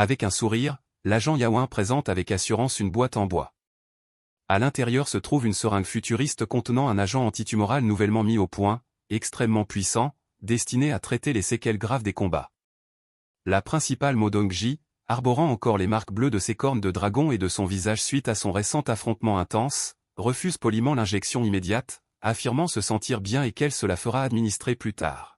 Avec un sourire, l'agent Yaoin présente avec assurance une boîte en bois. À l'intérieur se trouve une seringue futuriste contenant un agent antitumoral nouvellement mis au point, extrêmement puissant, destiné à traiter les séquelles graves des combats. La principale Modongji, arborant encore les marques bleues de ses cornes de dragon et de son visage suite à son récent affrontement intense, refuse poliment l'injection immédiate, affirmant se sentir bien et qu'elle se la fera administrer plus tard.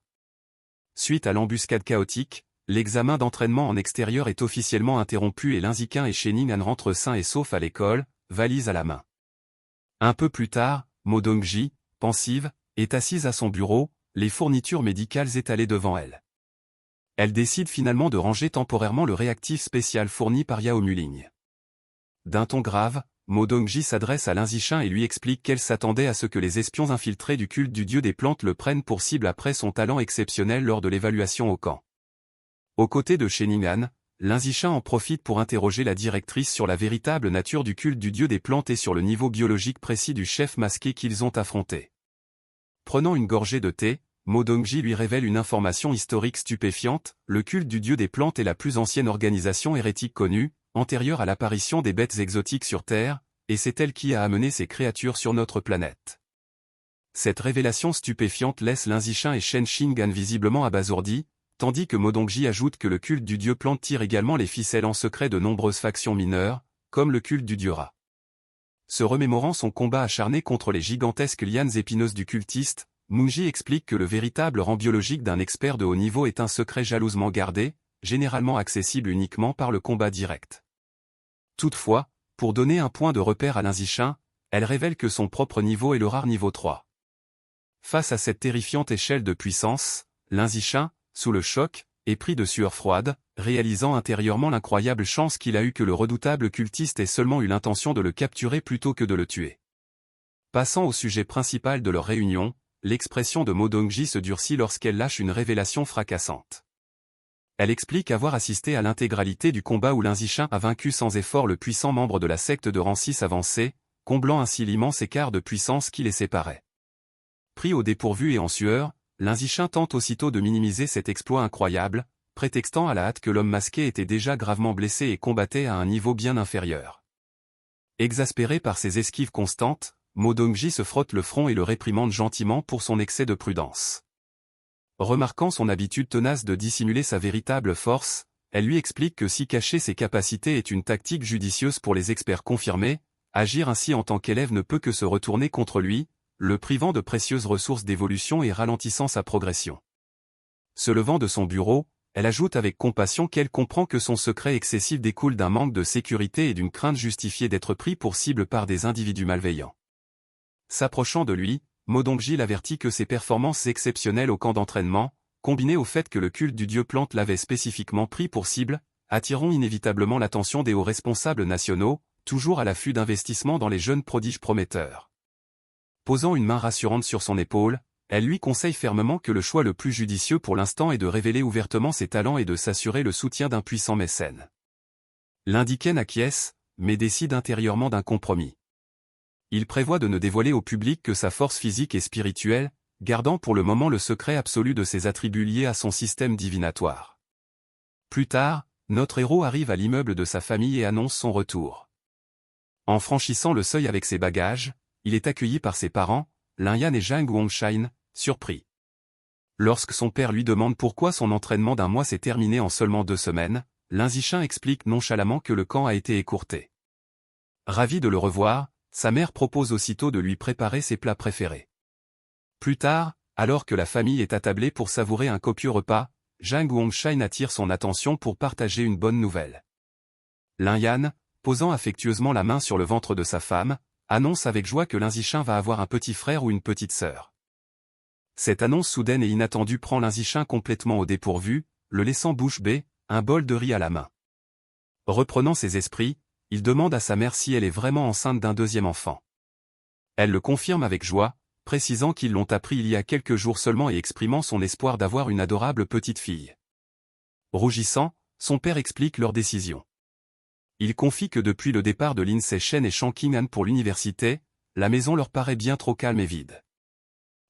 Suite à l'embuscade chaotique, l'examen d'entraînement en extérieur est officiellement interrompu et Linziquin et Sheningan rentrent sains et saufs à l'école, valise à la main. Un peu plus tard, Modongji, pensive, est assise à son bureau, les fournitures médicales étalées devant elle. Elle décide finalement de ranger temporairement le réactif spécial fourni par Yao Muling. D'un ton grave, Modongji s'adresse à Linziquin et lui explique qu'elle s'attendait à ce que les espions infiltrés du culte du dieu des plantes le prennent pour cible après son talent exceptionnel lors de l'évaluation au camp. Aux côtés de Sheningan, Linziquin en profite pour interroger la directrice sur la véritable nature du culte du dieu des plantes et sur le niveau biologique précis du chef masqué qu'ils ont affronté. Prenant une gorgée de thé, Modongji lui révèle une information historique stupéfiante, le culte du dieu des plantes est la plus ancienne organisation hérétique connue, antérieure à l'apparition des bêtes exotiques sur Terre, et c'est elle qui a amené ces créatures sur notre planète. Cette révélation stupéfiante laisse Linziquin et Shen Xingan visiblement abasourdis, tandis que Modongji ajoute que le culte du dieu plante tire également les ficelles en secret de nombreuses factions mineures, comme le culte du dieu rat. Se remémorant son combat acharné contre les gigantesques lianes épineuses du cultiste, Mungji explique que le véritable rang biologique d'un expert de haut niveau est un secret jalousement gardé, généralement accessible uniquement par le combat direct. Toutefois, pour donner un point de repère à Linziquin, elle révèle que son propre niveau est le rare niveau 3. Face à cette terrifiante échelle de puissance, Linziquin, sous le choc, est pris de sueur froide, réalisant intérieurement l'incroyable chance qu'il a eue que le redoutable cultiste ait seulement eu l'intention de le capturer plutôt que de le tuer. Passant au sujet principal de leur réunion, l'expression de Modongji se durcit lorsqu'elle lâche une révélation fracassante. Elle explique avoir assisté à l'intégralité du combat où Linziquin a vaincu sans effort le puissant membre de la secte de rang 6 avancé, comblant ainsi l'immense écart de puissance qui les séparait. Pris au dépourvu et en sueur, Linziquin tente aussitôt de minimiser cet exploit incroyable, prétextant à la hâte que l'homme masqué était déjà gravement blessé et combattait à un niveau bien inférieur. Exaspéré par ses esquives constantes, Modongji se frotte le front et le réprimande gentiment pour son excès de prudence. Remarquant son habitude tenace de dissimuler sa véritable force, elle lui explique que si cacher ses capacités est une tactique judicieuse pour les experts confirmés, agir ainsi en tant qu'élève ne peut que se retourner contre lui, le privant de précieuses ressources d'évolution et ralentissant sa progression. Se levant de son bureau, elle ajoute avec compassion qu'elle comprend que son secret excessif découle d'un manque de sécurité et d'une crainte justifiée d'être pris pour cible par des individus malveillants. S'approchant de lui, Modongji l'avertit que ses performances exceptionnelles au camp d'entraînement, combinées au fait que le culte du dieu plante l'avait spécifiquement pris pour cible, attireront inévitablement l'attention des hauts responsables nationaux, toujours à l'affût d'investissements dans les jeunes prodiges prometteurs. Posant une main rassurante sur son épaule, elle lui conseille fermement que le choix le plus judicieux pour l'instant est de révéler ouvertement ses talents et de s'assurer le soutien d'un puissant mécène. Linziquin acquiesce, mais décide intérieurement d'un compromis. Il prévoit de ne dévoiler au public que sa force physique et spirituelle, gardant pour le moment le secret absolu de ses attributs liés à son système divinatoire. Plus tard, notre héros arrive à l'immeuble de sa famille et annonce son retour. En franchissant le seuil avec ses bagages, il est accueilli par ses parents, Linyan et Zhang Wongshan, surpris. Lorsque son père lui demande pourquoi son entraînement d'un mois s'est terminé en seulement 2 semaines, Linziquin explique nonchalamment que le camp a été écourté. Ravi de le revoir, sa mère propose aussitôt de lui préparer ses plats préférés. Plus tard, alors que la famille est attablée pour savourer un copieux repas, Zhang Wongshan attire son attention pour partager une bonne nouvelle. Linyan, posant affectueusement la main sur le ventre de sa femme, annonce avec joie que Linziquin va avoir un petit frère ou une petite sœur. Cette annonce soudaine et inattendue prend Linziquin complètement au dépourvu, le laissant bouche bée, un bol de riz à la main. Reprenant ses esprits, il demande à sa mère si elle est vraiment enceinte d'un 2e enfant. Elle le confirme avec joie, précisant qu'ils l'ont appris il y a quelques jours seulement et exprimant son espoir d'avoir une adorable petite fille. Rougissant, son père explique leur décision. Il confie que depuis le départ de Lindsay Shen et Shang Qing'an pour l'université, la maison leur paraît bien trop calme et vide.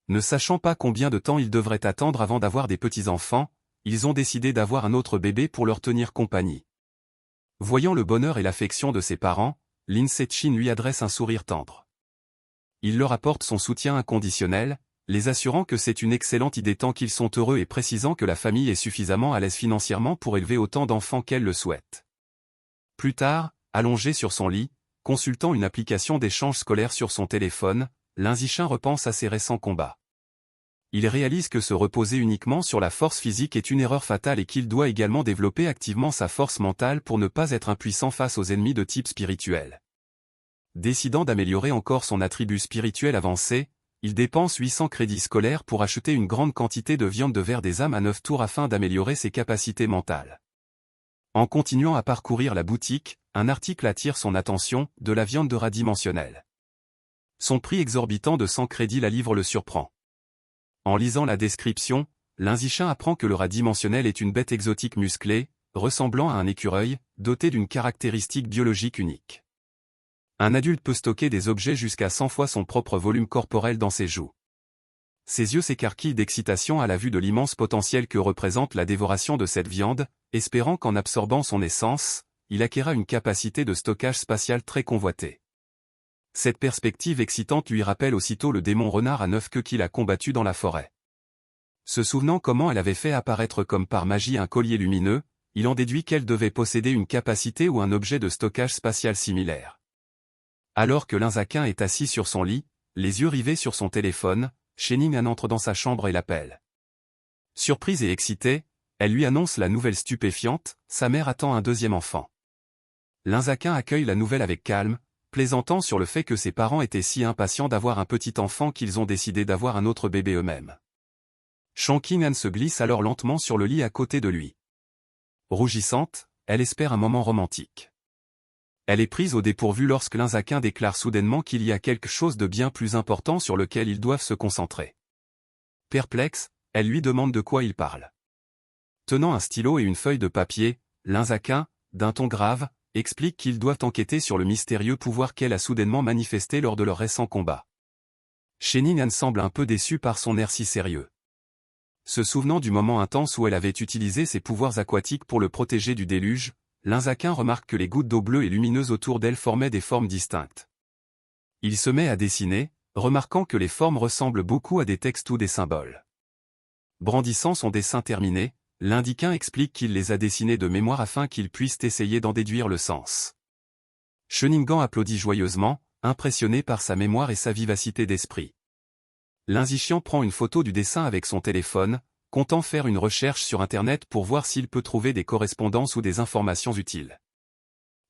Ne sachant pas combien de temps ils devraient attendre avant d'avoir des petits-enfants, ils ont décidé d'avoir un autre bébé pour leur tenir compagnie. Voyant le bonheur et l'affection de ses parents, Lin Se-chin lui adresse un sourire tendre. Il leur apporte son soutien inconditionnel, les assurant que c'est une excellente idée tant qu'ils sont heureux et précisant que la famille est suffisamment à l'aise financièrement pour élever autant d'enfants qu'elle le souhaite. Plus tard, allongé sur son lit, consultant une application d'échange scolaire sur son téléphone, Lin Zixin repense à ses récents combats. Il réalise que se reposer uniquement sur la force physique est une erreur fatale et qu'il doit également développer activement sa force mentale pour ne pas être impuissant face aux ennemis de type spirituel. Décidant d'améliorer encore son attribut spirituel avancé, il dépense 800 crédits scolaires pour acheter une grande quantité de viande de ver des âmes à 9 tours afin d'améliorer ses capacités mentales. En continuant à parcourir la boutique, un article attire son attention, de la viande de rat dimensionnelle. Son prix exorbitant de 100 crédits la livre le surprend. En lisant la description, Lin Zixin apprend que le rat dimensionnel est une bête exotique musclée, ressemblant à un écureuil, doté d'une caractéristique biologique unique. Un adulte peut stocker des objets jusqu'à 100 fois son propre volume corporel dans ses joues. Ses yeux s'écarquillent d'excitation à la vue de l'immense potentiel que représente la dévoration de cette viande, espérant qu'en absorbant son essence, il acquérera une capacité de stockage spatial très convoitée. Cette perspective excitante lui rappelle aussitôt le démon renard à 9 queues qu'il a combattu dans la forêt. Se souvenant comment elle avait fait apparaître comme par magie un collier lumineux, il en déduit qu'elle devait posséder une capacité ou un objet de stockage spatial similaire. Alors que Lin Zixin est assis sur son lit, les yeux rivés sur son téléphone, Shening entre dans sa chambre et l'appelle. Surprise et excitée, elle lui annonce la nouvelle stupéfiante, sa mère attend un deuxième enfant. Lin Zixin accueille la nouvelle avec calme, plaisantant sur le fait que ses parents étaient si impatients d'avoir un petit enfant qu'ils ont décidé d'avoir un autre bébé eux-mêmes. Shang-Qing'an se glisse alors lentement sur le lit à côté de lui. Rougissante, elle espère un moment romantique. Elle est prise au dépourvu lorsque Lin Zixin déclare soudainement qu'il y a quelque chose de bien plus important sur lequel ils doivent se concentrer. Perplexe, elle lui demande de quoi il parle. Tenant un stylo et une feuille de papier, Lin Zixin, d'un ton grave, explique qu'ils doivent enquêter sur le mystérieux pouvoir qu'elle a soudainement manifesté lors de leur récent combat. Shening semble un peu déçue par son air si sérieux. Se souvenant du moment intense où elle avait utilisé ses pouvoirs aquatiques pour le protéger du déluge, Lin Zixin remarque que les gouttes d'eau bleues et lumineuses autour d'elle formaient des formes distinctes. Il se met à dessiner, remarquant que les formes ressemblent beaucoup à des textes ou des symboles. Brandissant son dessin terminé, l'Indiquin explique qu'il les a dessinés de mémoire afin qu'ils puissent essayer d'en déduire le sens. Sheningan applaudit joyeusement, impressionné par sa mémoire et sa vivacité d'esprit. Lin Zixin prend une photo du dessin avec son téléphone, comptant faire une recherche sur Internet pour voir s'il peut trouver des correspondances ou des informations utiles.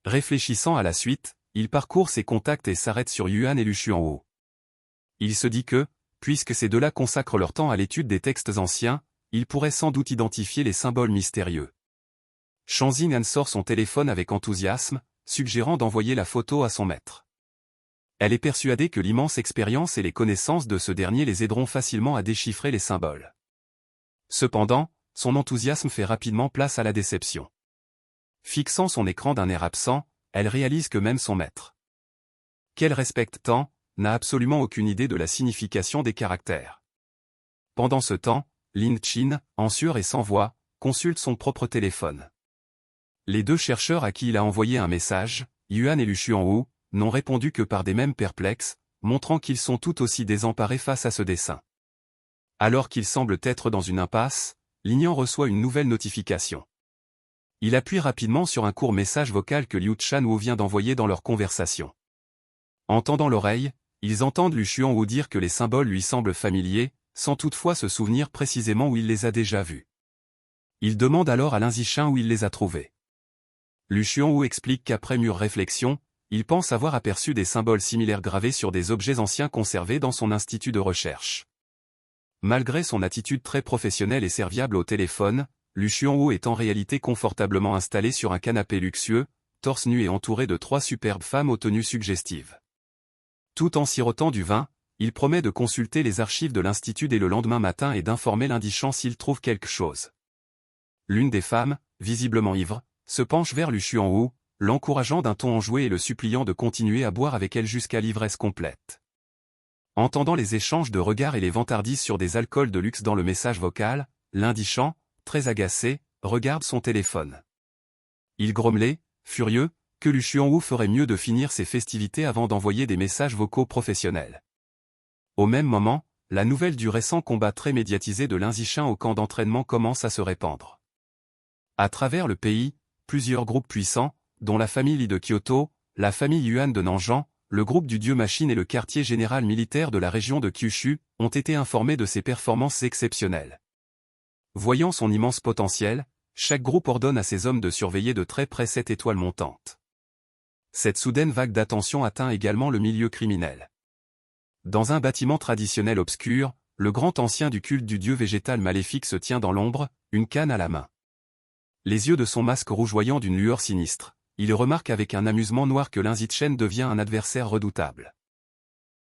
Réfléchissant à la suite, il parcourt ses contacts et s'arrête sur Yuan et Lu Xuanhou. Il se dit que, puisque ces deux-là consacrent leur temps à l'étude des textes anciens, ils pourraient sans doute identifier les symboles mystérieux. Shang-Xing sort son téléphone avec enthousiasme, suggérant d'envoyer la photo à son maître. Elle est persuadée que l'immense expérience et les connaissances de ce dernier les aideront facilement à déchiffrer les symboles. Cependant, son enthousiasme fait rapidement place à la déception. Fixant son écran d'un air absent, elle réalise que même son maître, qu'elle respecte tant, n'a absolument aucune idée de la signification des caractères. Pendant ce temps, Lin Chin, en sueur et sans voix, consulte son propre téléphone. Les deux chercheurs à qui il a envoyé un message, Yuan et Lu Xuanhou, n'ont répondu que par des mèmes perplexes, montrant qu'ils sont tout aussi désemparés face à ce dessin. Alors qu'ils semblent être dans une impasse, Linian reçoit une nouvelle notification. Il appuie rapidement sur un court message vocal que Liu Chanwu vient d'envoyer dans leur conversation. En tendant l'oreille, ils entendent Lu Xuanhou dire que les symboles lui semblent familiers, sans toutefois se souvenir précisément où il les a déjà vus. Il demande alors à Lin Zixin où il les a trouvés. Lu Xuanhou explique qu'après mûre réflexion, il pense avoir aperçu des symboles similaires gravés sur des objets anciens conservés dans son institut de recherche. Malgré son attitude très professionnelle et serviable au téléphone, Lu Xuanhou est en réalité confortablement installé sur un canapé luxueux, torse nu et entouré de 3 superbes femmes aux tenues suggestives. Tout en sirotant du vin, il promet de consulter les archives de l'institut dès le lendemain matin et d'informer l'Indichant s'il trouve quelque chose. L'une des femmes, visiblement ivre, se penche vers Lu Xuanhou, l'encourageant d'un ton enjoué et le suppliant de continuer à boire avec elle jusqu'à l'ivresse complète. Entendant les échanges de regards et les vantardises sur des alcools de luxe dans le message vocal, l'Indichant, très agacé, regarde son téléphone. Il grommelait, furieux, que Lu Xuanwu ferait mieux de finir ses festivités avant d'envoyer des messages vocaux professionnels. Au même moment, la nouvelle du récent combat très médiatisé de Lin Zixin au camp d'entraînement commence à se répandre. À travers le pays, plusieurs groupes puissants, dont la famille Li de Kyoto, la famille Yuan de Nanjan, le groupe du Dieu Machine et le quartier général militaire de la région de Kyushu, ont été informés de ses performances exceptionnelles. Voyant son immense potentiel, chaque groupe ordonne à ses hommes de surveiller de très près cette étoile montante. Cette soudaine vague d'attention atteint également le milieu criminel. Dans un bâtiment traditionnel obscur, le grand ancien du culte du dieu végétal maléfique se tient dans l'ombre, une canne à la main. Les yeux de son masque rougeoyant d'une lueur sinistre, il remarque avec un amusement noir que Lin Zichen devient un adversaire redoutable.